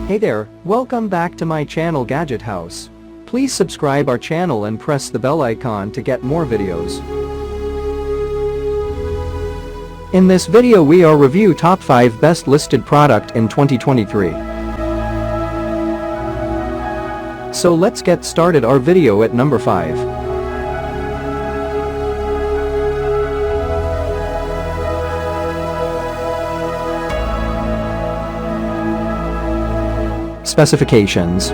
Hey there, welcome back to my channel Gadget House. Please subscribe our channel and press the bell icon to get more videos. In this video we are review top 5 best listed product in 2023. So let's get started our video at number 5. Specifications.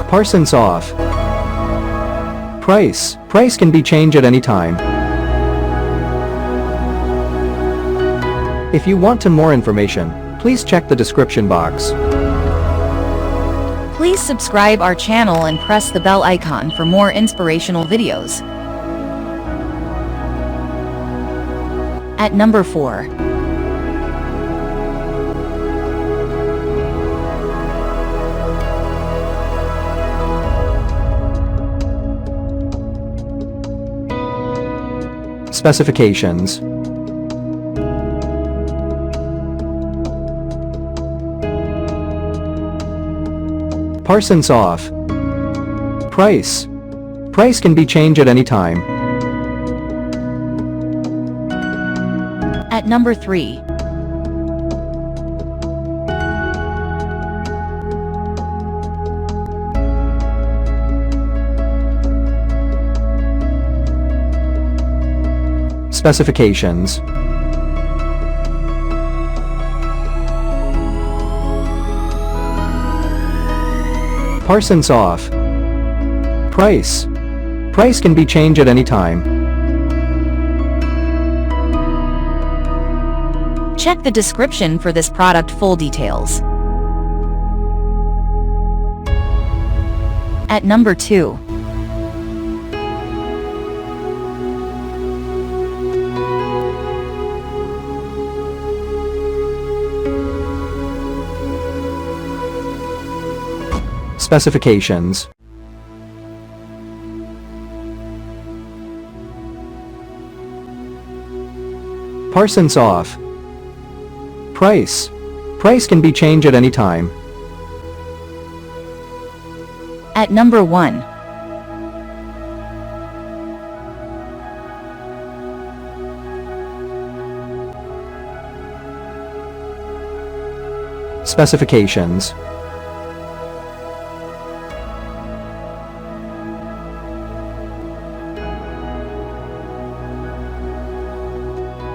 Parsons off. Price can be changed at any time. If you want to more information, please check the description box. Please subscribe our channel and press the bell icon for more inspirational videos. At number 4. Specifications. Parsons off. Price can be changed at any time. At number 3. Specifications. Parsons off. Price can be changed at any time. Check the description for this product full details. At number 2. Specifications. Parsons off. Price can be changed at any time. At number 1. Specifications.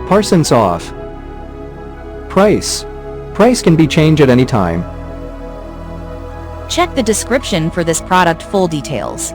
Parsons off. Price can be changed at any time. Check the description for this product full details.